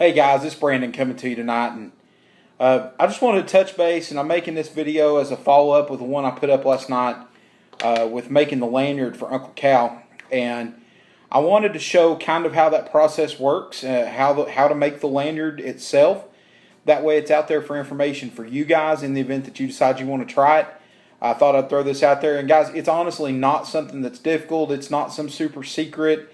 Hey guys, it's Brandon coming to you tonight, and I just wanted to touch base, and I'm making this video as a follow-up with the one I put up last night with making the lanyard for Uncle Cal, and I wanted to show kind of how that process works, how to make the lanyard itself. That way it's out there for information for you guys in the event that you decide you want to try it. I thought I'd throw this out there, and guys, it's honestly not something that's difficult. It's not some super secret,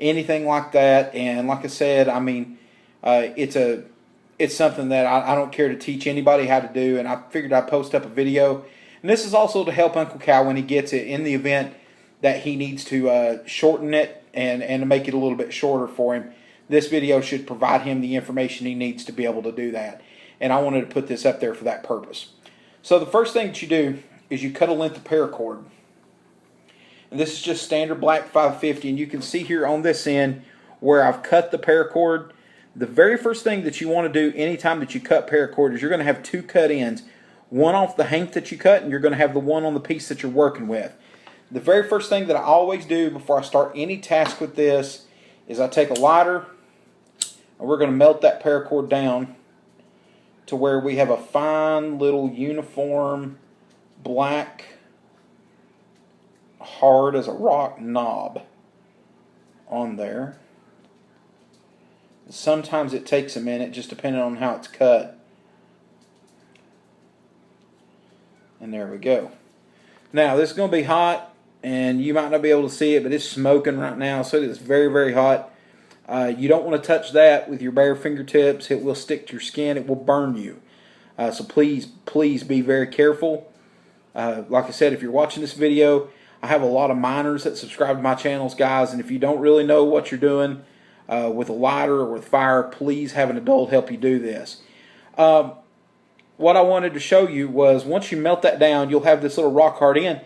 anything like that, and like I said, I mean, it's something that I don't care to teach anybody how to do, and I figured I'd post up a video. And this is also to help Uncle Cal when he gets it in the event that he needs to shorten it and to make it a little bit shorter for him. This video should provide him the information he needs to be able to do that. And I wanted to put this up there for that purpose. So the first thing that you do is you cut a length of paracord. And this is just standard black 550, and you can see here on this end where I've cut the paracord. The very first thing that you want to do anytime that you cut paracord is you're going to have two cut ends. One off the hank that you cut, and you're going to have the one on the piece that you're working with. The very first thing that I always do before I start any task with this is I take a lighter, and we're going to melt that paracord down to where we have a fine little uniform black, hard as a rock knob on there. Sometimes it takes a minute, just depending on how it's cut. And there we go. Now this is going to be hot, and you might not be able to see it, but it's smoking right now, so it's very, very hot. You don't want to touch that with your bare fingertips. It will stick to your skin. It will burn you. So please, please be very careful. Like I said, if you're watching this video, I have a lot of minors that subscribe to my channels, guys, and if you don't really know what you're doing with a lighter or with fire, please have an adult help you do this. What I wanted to show you was once you melt that down, you'll have this little rock hard end.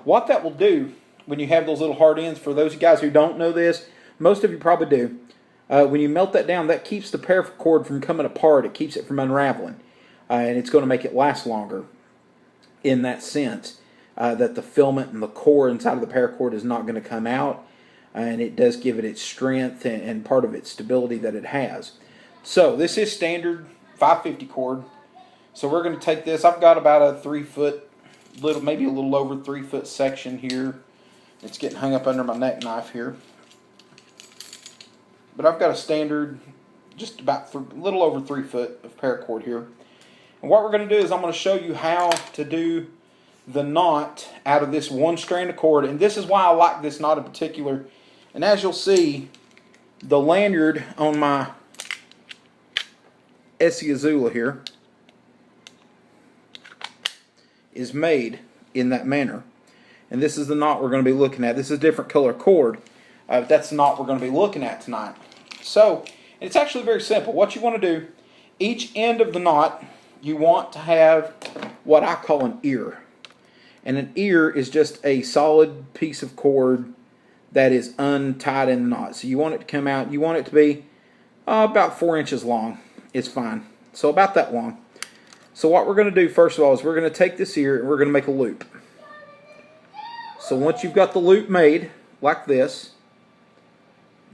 What that will do when you have those little hard ends, for those of you guys who don't know this, most of you probably do, when you melt that down, that keeps the paracord from coming apart. It keeps it from unraveling, and it's going to make it last longer in that sense, that the filament and the core inside of the paracord is not going to come out. And it does give it its strength and part of its stability that it has. So this is standard 550 cord. So we're going to take this. I've got about a 3 foot, maybe a little over 3 foot section here. It's getting hung up under my neck knife here. But I've got a standard, just about a little over 3 foot of paracord here. And what we're going to do is I'm going to show you how to do the knot out of this one strand of cord. And this is why I like this knot in particular. And as you'll see, the lanyard on my Essie Azula here is made in that manner. And this is the knot we're going to be looking at. This is a different color cord. That's the knot we're going to be looking at tonight. So, it's actually very simple. What you want to do, each end of the knot, you want to have what I call an ear. And an ear is just a solid piece of cord that is untied in the knot. So you want it to come out, you want it to be about 4 inches long. It's fine. So about that long. So what we're going to do first of all is we're going to take this ear and we're going to make a loop. So once you've got the loop made like this,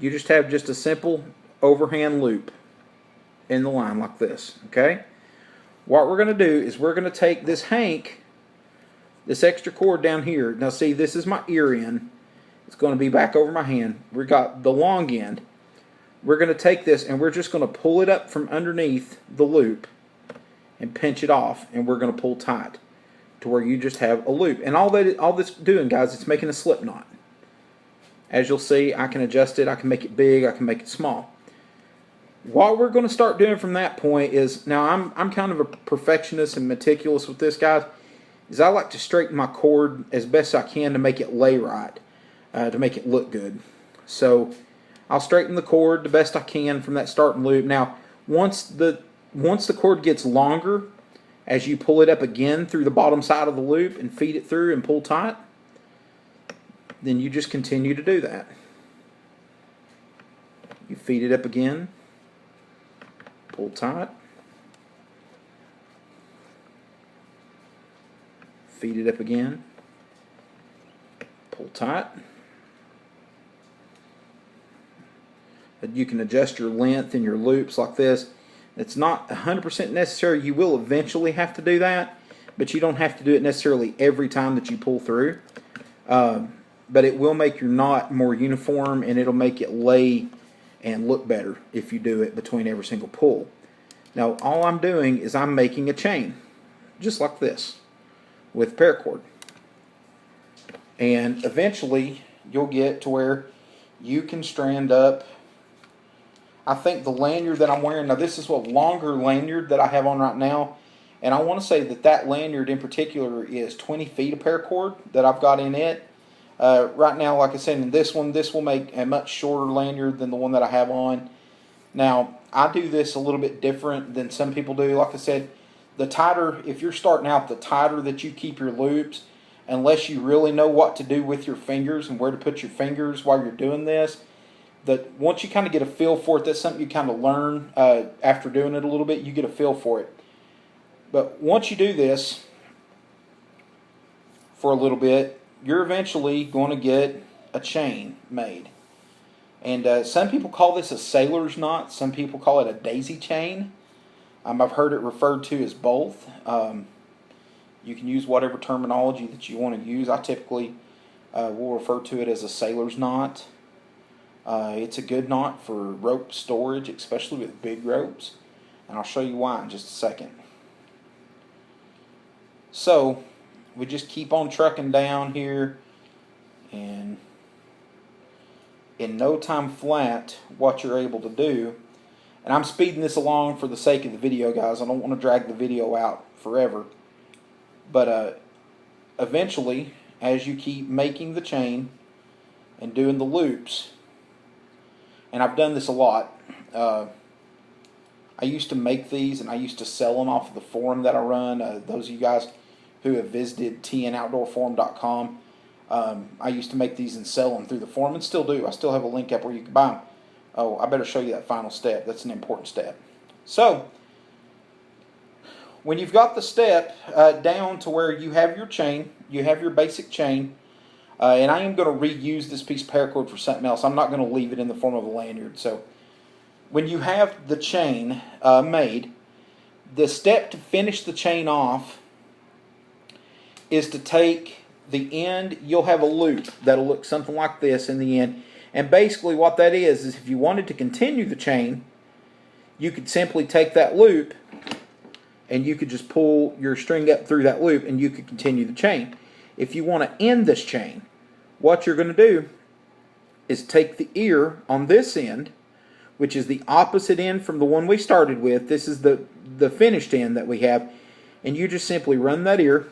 you just have just a simple overhand loop in the line like this. Okay? What we're going to do is we're going to take this hank, this extra cord down here. Now see, this is my ear end. It's going to be back over my hand. We've got the long end. We're going to take this and we're just going to pull it up from underneath the loop and pinch it off, and we're going to pull tight to where you just have a loop. And all this doing, guys, it's making a slip knot. As you'll see, I can adjust it. I can make it big. I can make it small. What we're going to start doing from that point is, now I'm kind of a perfectionist and meticulous with this, guys, is I like to straighten my cord as best I can to make it lay right. To make it look good. So I'll straighten the cord the best I can from that starting loop. Now once the cord gets longer, as you pull it up again through the bottom side of the loop and feed it through and pull tight, then you just continue to do that. You feed it up again, pull tight, feed it up again, pull tight, You can adjust your length and your loops like this. It's not 100% necessary. You will eventually have to do that, but you don't have to do it necessarily every time that you pull through. But it will make your knot more uniform, and it'll make it lay and look better if you do it between every single pull. Now all I'm doing is I'm making a chain just like this with paracord, and eventually you'll get to where you can strand up. I think the lanyard that I'm wearing now, this is a longer lanyard that I have on right now, and I want to say that that lanyard in particular is 20 feet of paracord that I've got in it. Right now, like I said, in this one, this will make a much shorter lanyard than the one that I have on. Now, I do this a little bit different than some people do. Like I said, the tighter, if you're starting out, the tighter that you keep your loops, unless you really know what to do with your fingers and where to put your fingers while you're doing this, that once you kind of get a feel for it, that's something you kind of learn after doing it a little bit. You get a feel for it. But once you do this for a little bit, you're eventually going to get a chain made. And some people call this a sailor's knot. Some people call it a daisy chain. I've heard it referred to as both. You can use whatever terminology that you want to use. I typically will refer to it as a sailor's knot. It's a good knot for rope storage, especially with big ropes. And I'll show you why in just a second. So we just keep on trucking down here, and in no time flat, what you're able to do, and I'm speeding this along for the sake of the video, guys. I don't want to drag the video out forever. But eventually, as you keep making the chain and doing the loops, and I've done this a lot. I used to make these, and I used to sell them off of the forum that I run. Those of you guys who have visited tnoutdoorforum.com, I used to make these and sell them through the forum, and still do. I still have a link up where you can buy them. Oh, I better show you that final step. That's an important step. So, when you've got the step down to where you have your chain, you have your basic chain, and I am going to reuse this piece of paracord for something else. I'm not going to leave it in the form of a lanyard. So, when you have the chain made, the step to finish the chain off is to take the end. You'll have a loop that'll look something like this in the end. And basically what that is if you wanted to continue the chain, you could simply take that loop and you could just pull your string up through that loop and you could continue the chain. If you want to end this chain, what you're going to do is take the ear on this end, which is the opposite end from the one we started with. This is the finished end that we have. And you just simply run that ear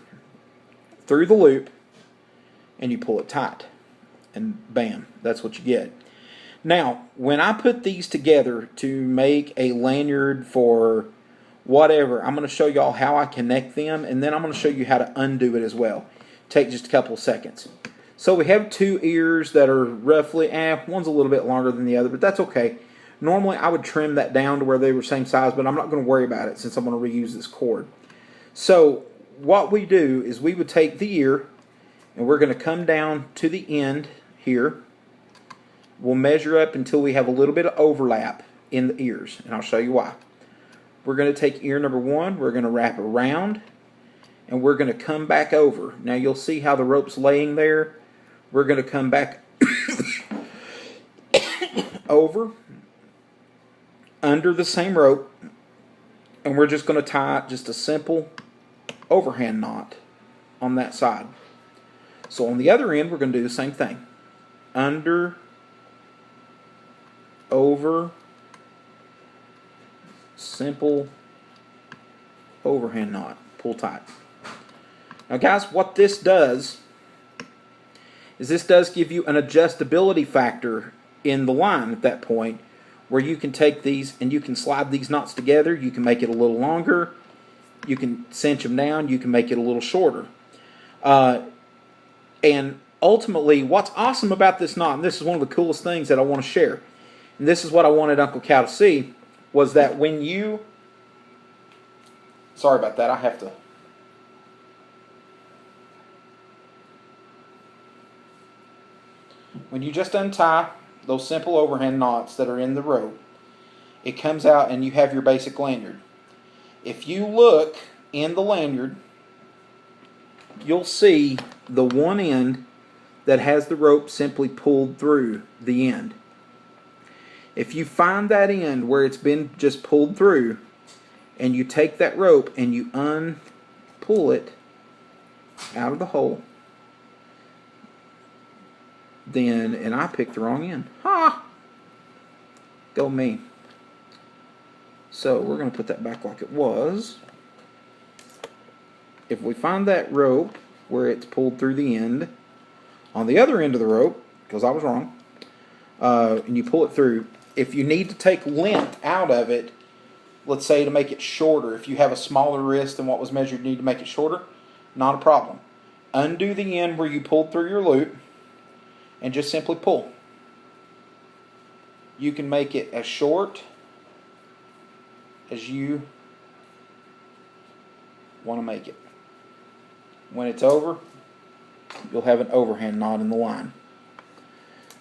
through the loop and you pull it tight. And bam, that's what you get. Now, when I put these together to make a lanyard for whatever, I'm going to show y'all how I connect them, and then I'm going to show you how to undo it as well. Take just a couple of seconds. So we have two ears that are roughly, one's a little bit longer than the other, but that's okay. Normally I would trim that down to where they were same size, but I'm not going to worry about it since I'm going to reuse this cord. So what we do is we would take the ear, and we're going to come down to the end here. We'll measure up until we have a little bit of overlap in the ears, and I'll show you why. We're going to take ear number one, we're going to wrap around, and we're going to come back over. Now you'll see how the rope's laying there. We're going to come back over, under the same rope, and we're just going to tie just a simple overhand knot on that side. So on the other end, we're going to do the same thing. Under, over, simple overhand knot. Pull tight. Now guys, what this does is this does give you an adjustability factor in the line at that point, where you can take these and you can slide these knots together. You can make it a little longer. You can cinch them down. You can make it a little shorter. And ultimately, what's awesome about this knot, and this is one of the coolest things that I want to share, and this is what I wanted Uncle Cal to see, was that when you, sorry about that, I have to, when you just untie those simple overhand knots that are in the rope, it comes out and you have your basic lanyard. If you look in the lanyard, you'll see the one end that has the rope simply pulled through the end. If you find that end where it's been just pulled through, and you take that rope and you unpull it out of the hole, then, and I picked the wrong end. Ha! Go me. So we're going to put that back like it was. If we find that rope where it's pulled through the end, on the other end of the rope, because I was wrong, and you pull it through, if you need to take length out of it, let's say to make it shorter, if you have a smaller wrist than what was measured, you need to make it shorter, not a problem. Undo the end where you pulled through your loop and just simply pull. You can make it as short as you want to make it. When it's over, you'll have an overhand knot in the line.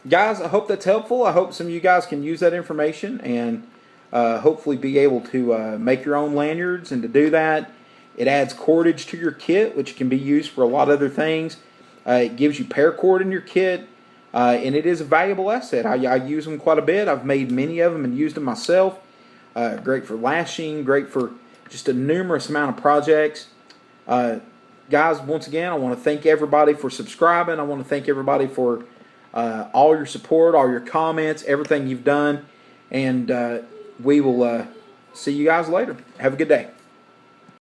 Guys, I hope that's helpful. I hope some of you guys can use that information and hopefully be able to make your own lanyards. And to do that, it adds cordage to your kit, which can be used for a lot of other things. It gives you paracord in your kit, and it is a valuable asset. I use them quite a bit. I've made many of them and used them myself. Great for lashing, great for just a numerous amount of projects. Guys, once again, I want to thank everybody for subscribing. I want to thank everybody for all your support, all your comments, everything you've done. And we will see you guys later. Have a good day.